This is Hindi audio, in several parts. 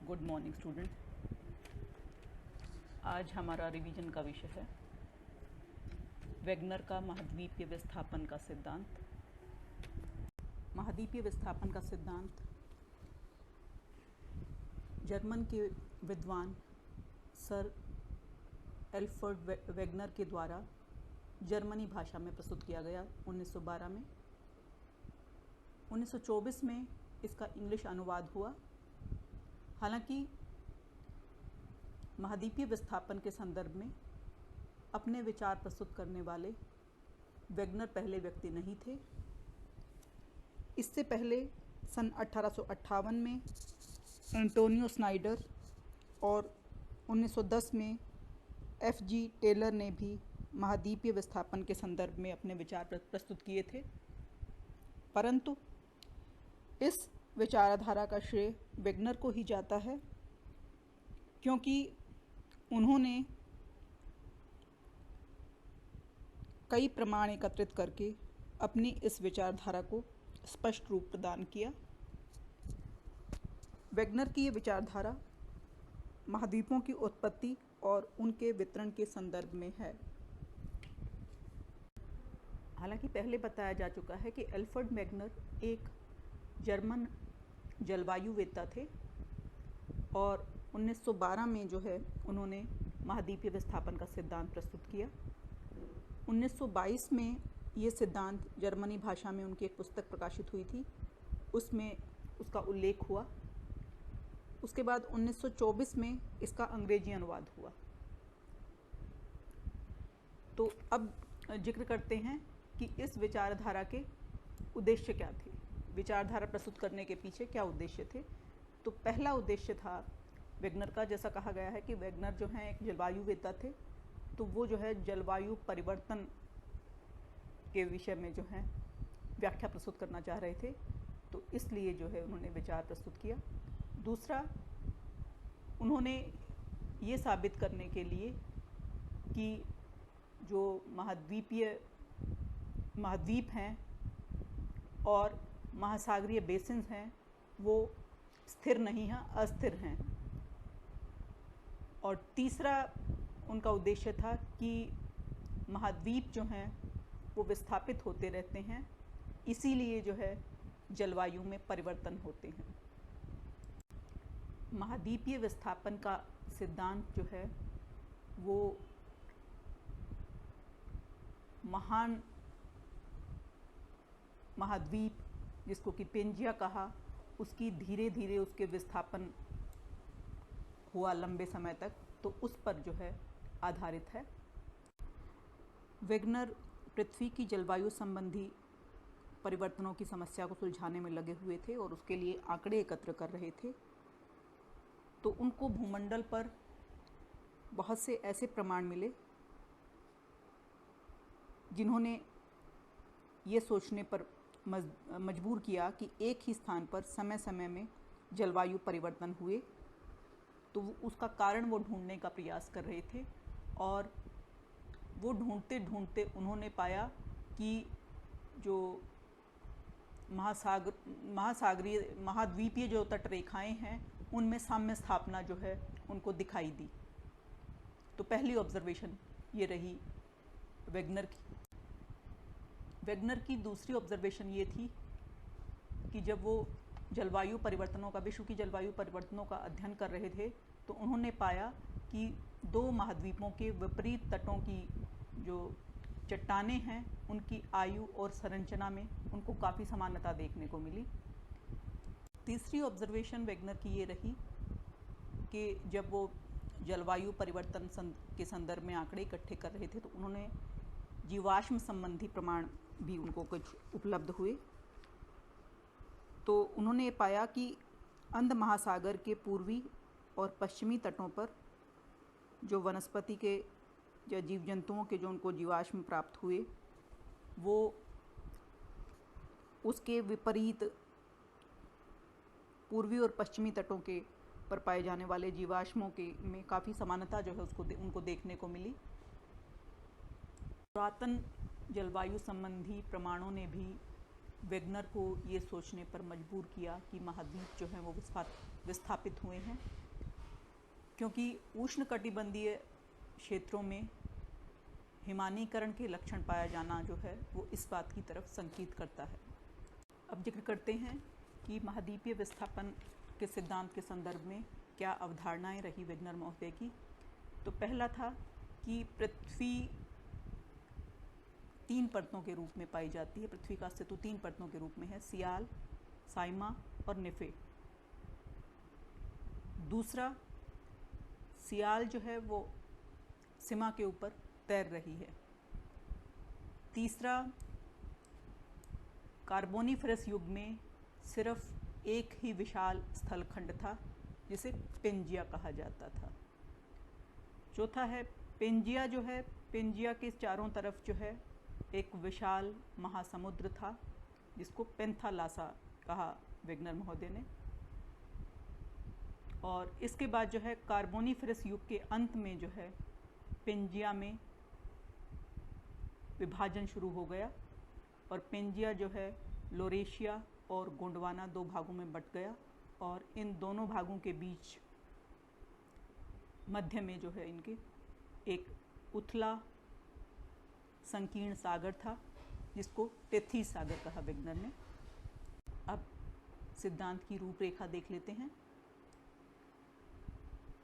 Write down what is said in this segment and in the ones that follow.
Good morning student. आज हमारा रिवीजन का विषय है वेगनर का महाद्वीपीय विस्थापन का सिद्धांत। महाद्वीपीय विस्थापन का सिद्धांत जर्मन के विद्वान सर एल्फ्रेड वेगनर के द्वारा जर्मनी भाषा में प्रस्तुत किया गया 1912 में। 1924 में इसका इंग्लिश अनुवाद हुआ। हालांकि महाद्वीपीय विस्थापन के संदर्भ में अपने विचार प्रस्तुत करने वाले वेगनर पहले व्यक्ति नहीं थे। इससे पहले सन 1858 में एंटोनियो स्नाइडर और 1910 में F.G. टेलर ने भी महाद्वीपीय विस्थापन के संदर्भ में अपने विचार प्रस्तुत किए थे, परंतु इस विचारधारा का श्रेय वेगनर को ही जाता है, क्योंकि उन्होंने कई प्रमाण एकत्रित करके अपनी इस विचारधारा को स्पष्ट रूप प्रदान किया। वेगनर की ये विचारधारा महाद्वीपों की उत्पत्ति और उनके वितरण के संदर्भ में है। हालांकि पहले बताया जा चुका है कि एल्फ्रेड वेगनर एक जर्मन जलवायुवेत्ता थे और 1912 में जो है उन्होंने महाद्वीपीय विस्थापन का सिद्धांत प्रस्तुत किया। 1922 में ये सिद्धांत जर्मनी भाषा में उनकी एक पुस्तक प्रकाशित हुई थी, उसमें उसका उल्लेख हुआ। उसके बाद 1924 में इसका अंग्रेजी अनुवाद हुआ। तो अब जिक्र करते हैं कि इस विचारधारा के उद्देश्य क्या थे, विचारधारा प्रस्तुत करने के पीछे क्या उद्देश्य थे। तो पहला उद्देश्य था वेगनर का, जैसा कहा गया है कि वेगनर जो हैं एक जलवायुवेत्ता थे, तो वो जो है जलवायु परिवर्तन के विषय में जो है व्याख्या प्रस्तुत करना चाह रहे थे, तो इसलिए जो है उन्होंने विचार प्रस्तुत किया। दूसरा, उन्होंने ये साबित करने के लिए कि जो महाद्वीप हैं और महासागरीय बेसिन्स हैं वो स्थिर नहीं हैं, अस्थिर हैं। और तीसरा उनका उद्देश्य था कि महाद्वीप जो हैं वो विस्थापित होते रहते हैं, इसीलिए जो है जलवायु में परिवर्तन होते हैं। महाद्वीपीय विस्थापन का सिद्धांत जो है वो महान महाद्वीप, जिसको कि पेंजिया कहा, उसकी धीरे धीरे उसके विस्थापन हुआ लंबे समय तक, तो उस पर जो है आधारित है। वेगनर पृथ्वी की जलवायु संबंधी परिवर्तनों की समस्या को सुलझाने में लगे हुए थे और उसके लिए आंकड़े एकत्र कर रहे थे। तो उनको भूमंडल पर बहुत से ऐसे प्रमाण मिले जिन्होंने ये सोचने पर मजबूर किया कि एक ही स्थान पर समय समय में जलवायु परिवर्तन हुए। तो उसका कारण वो ढूंढने का प्रयास कर रहे थे और वो ढूंढते ढूंढते उन्होंने पाया कि जो महाद्वीपीय जो तटरेखाएं हैं उनमें साम्य स्थापना जो है उनको दिखाई दी। तो पहली ऑब्जर्वेशन ये रही वेगनर की। वेगनर की दूसरी ऑब्जर्वेशन ये थी कि जब वो जलवायु परिवर्तनों का, विश्व की जलवायु परिवर्तनों का अध्ययन कर रहे थे, तो उन्होंने पाया कि दो महाद्वीपों के विपरीत तटों की जो चट्टानें हैं उनकी आयु और संरचना में उनको काफ़ी समानता देखने को मिली। तीसरी ऑब्जर्वेशन वेगनर की ये रही कि जब वो जलवायु परिवर्तन के संदर्भ में आंकड़े इकट्ठे कर रहे थे, तो उन्होंने जीवाश्म संबंधी प्रमाण भी उनको कुछ उपलब्ध हुए। तो उन्होंने पाया कि अंध महासागर के पूर्वी और पश्चिमी तटों पर जो वनस्पति के या जीव जंतुओं के जो उनको जीवाश्म प्राप्त हुए, वो उसके विपरीत पूर्वी और पश्चिमी तटों के पर पाए जाने वाले जीवाश्मों के में काफ़ी समानता जो है उनको देखने को मिली। पुरातन जलवायु संबंधी प्रमाणों ने भी वेगनर को ये सोचने पर मजबूर किया कि महाद्वीप जो हैं वो विस्थापित हुए हैं, क्योंकि उष्णकटिबंधीय क्षेत्रों में हिमानीकरण के लक्षण पाया जाना जो है वो इस बात की तरफ संकेत करता है। अब जिक्र करते हैं कि महाद्वीपीय विस्थापन के सिद्धांत के संदर्भ में क्या अवधारणाएं रही वेगनर महोदय की। तो पहला था कि पृथ्वी 3 परतों के रूप में पाई जाती है। पृथ्वी का अस्तित्व 3 परतों के रूप में है, सियाल, साइमा और निफे। दूसरा, सियाल जो है वो सीमा के ऊपर तैर रही है। तीसरा, कार्बोनिफेरस युग में सिर्फ एक ही विशाल स्थलखंड था जिसे पेंजिया कहा जाता था। चौथा है पेंजिया जो है, पेंजिया के चारों तरफ जो है एक विशाल महासमुद्र था जिसको पेंथालासा कहा वेगनर महोदय ने। और इसके बाद जो है कार्बोनिफेरस युग के अंत में जो है पेंजिया में विभाजन शुरू हो गया और पेंजिया जो है लोरेशिया और गोंडवाना 2 भागों में बंट गया और इन दोनों भागों के बीच मध्य में जो है इनके एक उथला संकीर्ण सागर था जिसको टेथीस सागर कहा वेगनर ने। अब सिद्धांत की रूपरेखा देख लेते हैं।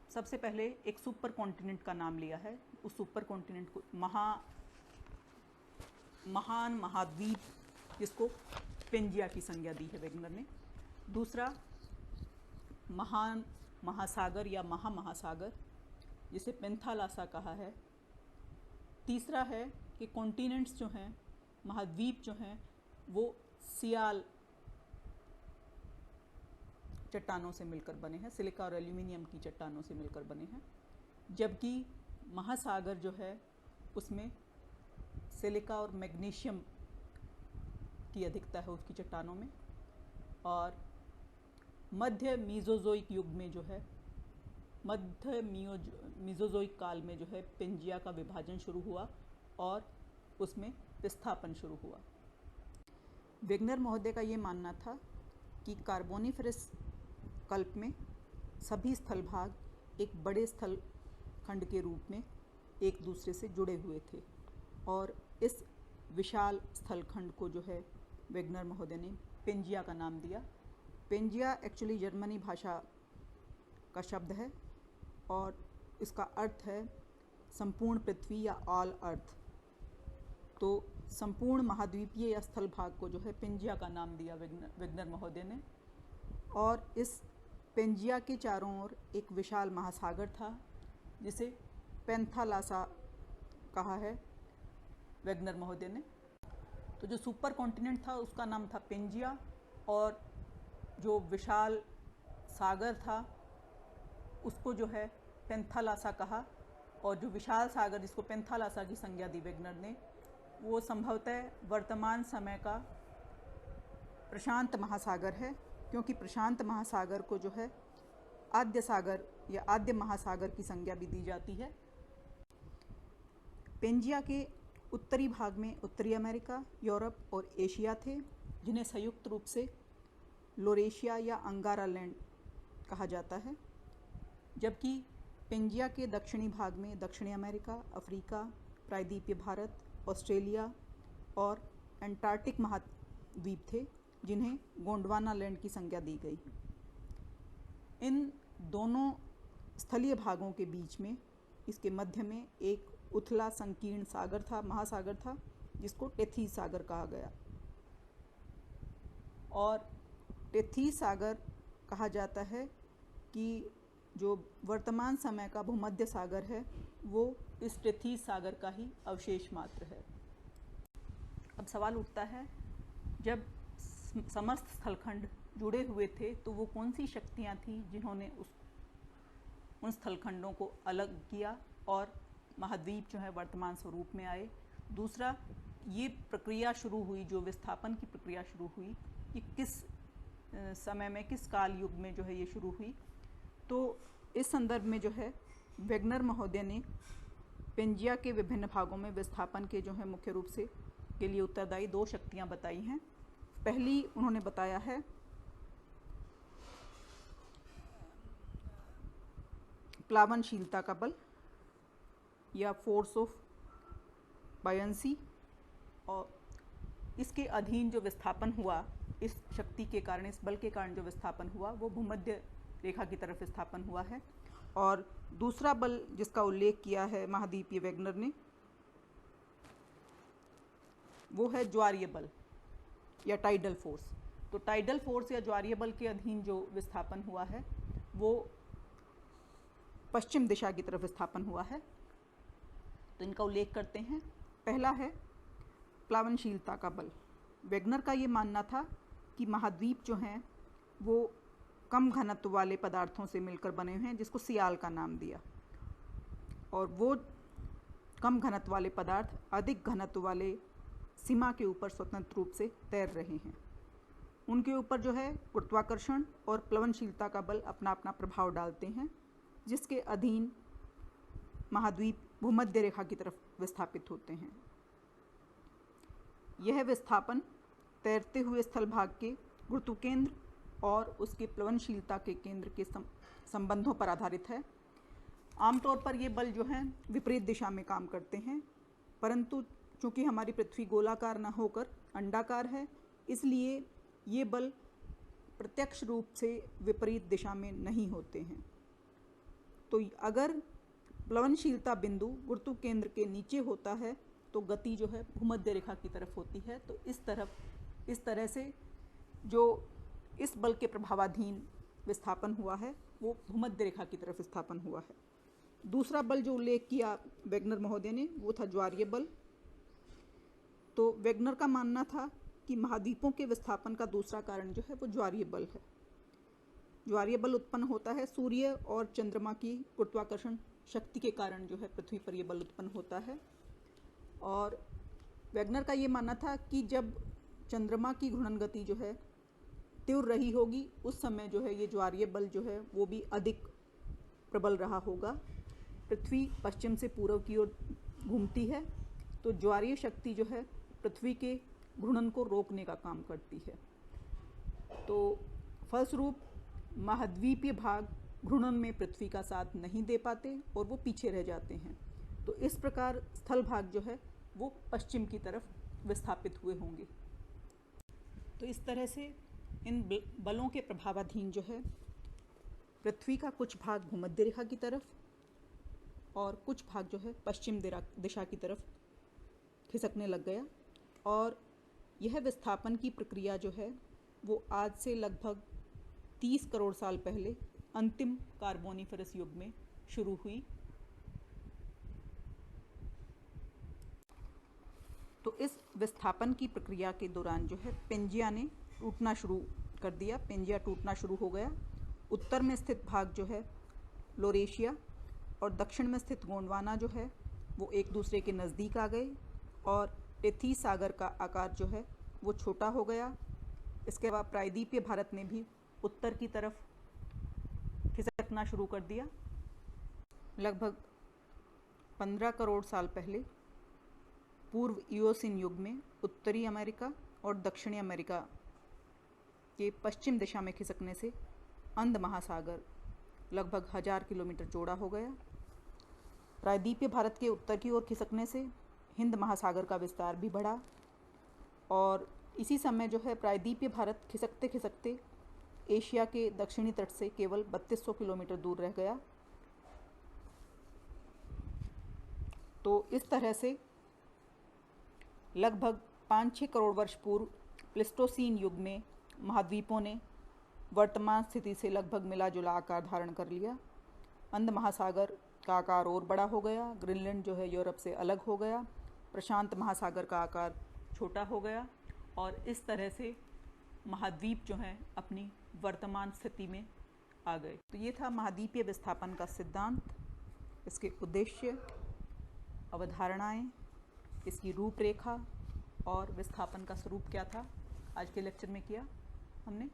सबसे पहले एक सुपर कॉन्टिनेंट का नाम लिया है। उस सुपर कॉन्टिनेंट को महान महाद्वीप जिसको पेंजिया की संज्ञा दी है वेगनर ने। दूसरा, महान महासागर या महामहासागर जिसे पेंथालासा कहा है। तीसरा है कि कॉन्टिनेंट्स जो हैं, महाद्वीप जो हैं, वो सियाल चट्टानों से मिलकर बने हैं, सिलिका और एल्यूमिनियम की चट्टानों से मिलकर बने हैं। जबकि महासागर जो है उसमें सिलिका और मैग्नीशियम की अधिकता है उसकी चट्टानों में। और मध्य मीजोजोइक युग में जो है, मध्य मीजोजोइक काल में जो है पेंजिया का विभाजन शुरू हुआ और उसमें विस्थापन शुरू हुआ। वेगनर महोदय का ये मानना था कि कार्बोनिफेरस कल्प में सभी स्थलभाग एक बड़े स्थल खंड के रूप में एक दूसरे से जुड़े हुए थे और इस विशाल स्थलखंड को जो है वेगनर महोदय ने पेंजिया का नाम दिया। पेंजिया एक्चुअली जर्मनी भाषा का शब्द है और इसका अर्थ है संपूर्ण पृथ्वी या ऑल अर्थ। तो संपूर्ण महाद्वीपीय या स्थल भाग को जो है पेंजिया का नाम दिया वेगनर महोदय ने। और इस पेंजिया के चारों ओर एक विशाल महासागर था जिसे पेंथालासा कहा है वेगनर महोदय ने। तो जो सुपर कॉन्टिनेंट था उसका नाम था पेंजिया और जो विशाल सागर था उसको जो है पेंथालासा कहा। और जो विशाल सागर जिसको पेंथालासा की संज्ञा दी वेगनर ने, वो संभवतः वर्तमान समय का प्रशांत महासागर है, क्योंकि प्रशांत महासागर को जो है आद्य सागर या आद्य महासागर की संज्ञा भी दी जाती है। पेंजिया के उत्तरी भाग में उत्तरी अमेरिका, यूरोप और एशिया थे, जिन्हें संयुक्त रूप से लोरेशिया या अंगारा लैंड कहा जाता है। जबकि पेंजिया के दक्षिणी भाग में दक्षिणी अमेरिका, अफ्रीका, प्रायद्वीपीय भारत, ऑस्ट्रेलिया और एंटार्क्टिक महाद्वीप थे, जिन्हें गोंडवाना लैंड की संज्ञा दी गई। इन दोनों स्थलीय भागों के बीच में इसके मध्य में एक उथला संकीर्ण सागर था, महासागर था, जिसको टेथीस सागर कहा गया। और टेथीस सागर कहा जाता है कि जो वर्तमान समय का भूमध्य सागर है वो इस टेथीस सागर का ही अवशेष मात्र है। अब सवाल उठता है, जब समस्त स्थलखंड जुड़े हुए थे तो वो कौन सी शक्तियाँ थीं जिन्होंने उन स्थलखंडों को अलग किया और महाद्वीप जो है वर्तमान स्वरूप में आए। दूसरा, ये प्रक्रिया शुरू हुई, जो विस्थापन की प्रक्रिया शुरू हुई, ये किस समय में, किस काल युग में जो है ये शुरू हुई। तो इस संदर्भ में जो है वेगनर महोदय ने पेंजिया के विभिन्न भागों में विस्थापन के जो है मुख्य रूप से के लिए उत्तरदायी 2 शक्तियाँ बताई हैं। पहली उन्होंने बताया है प्लावनशीलता का बल या फोर्स ऑफ बायंसी, और इसके अधीन जो विस्थापन हुआ, इस शक्ति के कारण, इस बल के कारण जो विस्थापन हुआ वो भूमध्य रेखा की तरफ विस्थापन हुआ है। और दूसरा बल जिसका उल्लेख किया है महाद्वीपीय वैगनर ने, वो है ज्वारीय बल या टाइडल फोर्स। तो टाइडल फोर्स या ज्वारीय बल के अधीन जो विस्थापन हुआ है वो पश्चिम दिशा की तरफ विस्थापन हुआ है। तो इनका उल्लेख करते हैं। पहला है प्लावनशीलता का बल। वैगनर का ये मानना था कि महाद्वीप जो हैं वो कम घनत्व वाले पदार्थों से मिलकर बने हुए हैं, जिसको सियाल का नाम दिया, और वो कम घनत्व वाले पदार्थ अधिक घनत्व वाले सीमा के ऊपर स्वतंत्र रूप से तैर रहे हैं। उनके ऊपर जो है गुरुत्वाकर्षण और प्लवनशीलता का बल अपना अपना प्रभाव डालते हैं, जिसके अधीन महाद्वीप भूमध्य रेखा की तरफ विस्थापित होते हैं। यह विस्थापन तैरते हुए स्थल भाग के गुरुत्वकेंद्र और उसके प्लवनशीलता के केंद्र के संबंधों पर आधारित है। आमतौर पर ये बल जो हैं विपरीत दिशा में काम करते हैं, परंतु चूँकि हमारी पृथ्वी गोलाकार न होकर अंडाकार है, इसलिए ये बल प्रत्यक्ष रूप से विपरीत दिशा में नहीं होते हैं। तो अगर प्लवनशीलता बिंदु गुरुत्व केंद्र के नीचे होता है तो गति जो है भूमध्य रेखा की तरफ होती है। तो इस तरह से जो इस बल के प्रभावाधीन विस्थापन हुआ है वो भूमध्य रेखा की तरफ विस्थापन हुआ है। दूसरा बल जो उल्लेख किया वैगनर महोदय ने वो था ज्वारीय बल। तो वैगनर का मानना था कि महाद्वीपों के विस्थापन का दूसरा कारण जो है वो ज्वारीय बल है। ज्वारीय बल उत्पन्न होता है सूर्य और चंद्रमा की गुरुत्वाकर्षण शक्ति के कारण जो है पृथ्वी पर यह बल उत्पन्न होता है। और वैगनर का ये मानना था कि जब चंद्रमा की घूर्णन गति जो है तीव्र रही होगी, उस समय जो है ये ज्वारीय बल जो है वो भी अधिक प्रबल रहा होगा। पृथ्वी पश्चिम से पूर्व की ओर घूमती है, तो ज्वारीय शक्ति जो है पृथ्वी के घूर्णन को रोकने का काम करती है। तो फलस्वरूप महाद्वीपीय भाग घूर्णन में पृथ्वी का साथ नहीं दे पाते और वो पीछे रह जाते हैं। तो इस प्रकार स्थल भाग जो है वो पश्चिम की तरफ विस्थापित हुए होंगे। तो इस तरह से इन बलों के प्रभावाधीन जो है पृथ्वी का कुछ भाग भूमध्य रेखा की तरफ और कुछ भाग जो है पश्चिम दिशा की तरफ खिसकने लग गया। और यह विस्थापन की प्रक्रिया जो है वो आज से लगभग 30 करोड़ साल पहले अंतिम कार्बोनिफरस युग में शुरू हुई। तो इस विस्थापन की प्रक्रिया के दौरान जो है पेंजिया ने टूटना शुरू कर दिया। पेंजिया टूटना शुरू हो गया। उत्तर में स्थित भाग जो है लोरेशिया और दक्षिण में स्थित गोंडवाना जो है वो एक दूसरे के नज़दीक आ गए और टेथीस सागर का आकार जो है वो छोटा हो गया। इसके बाद प्रायद्वीपीय भारत ने भी उत्तर की तरफ खिसकना शुरू कर दिया। लगभग 15 करोड़ साल पहले पूर्व इओसिन युग में उत्तरी अमेरिका और दक्षिणी अमेरिका के पश्चिम दिशा में खिसकने से अंध महासागर लगभग 1000 किलोमीटर चौड़ा हो गया। प्रायद्वीपीय भारत के उत्तर की ओर खिसकने से हिंद महासागर का विस्तार भी बढ़ा और इसी समय जो है प्रायद्वीपीय भारत खिसकते खिसकते एशिया के दक्षिणी तट से केवल 3200 किलोमीटर दूर रह गया। तो इस तरह से लगभग 5-6 करोड़ वर्ष पूर्व प्लेस्टोसीन युग में महाद्वीपों ने वर्तमान स्थिति से लगभग मिला जुला आकार धारण कर लिया। अंध महासागर का आकार और बड़ा हो गया। ग्रीनलैंड जो है यूरोप से अलग हो गया। प्रशांत महासागर का आकार छोटा हो गया और इस तरह से महाद्वीप जो हैं अपनी वर्तमान स्थिति में आ गए। तो ये था महाद्वीपीय विस्थापन का सिद्धांत, इसके उद्देश्य, अवधारणाएं, इसकी रूपरेखा और विस्थापन का स्वरूप क्या था, आज के लेक्चर में किया हमने।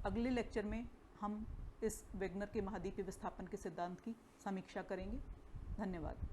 अगले लेक्चर में हम इस वैगनर के महाद्वीपीय विस्थापन के सिद्धांत की समीक्षा करेंगे। धन्यवाद।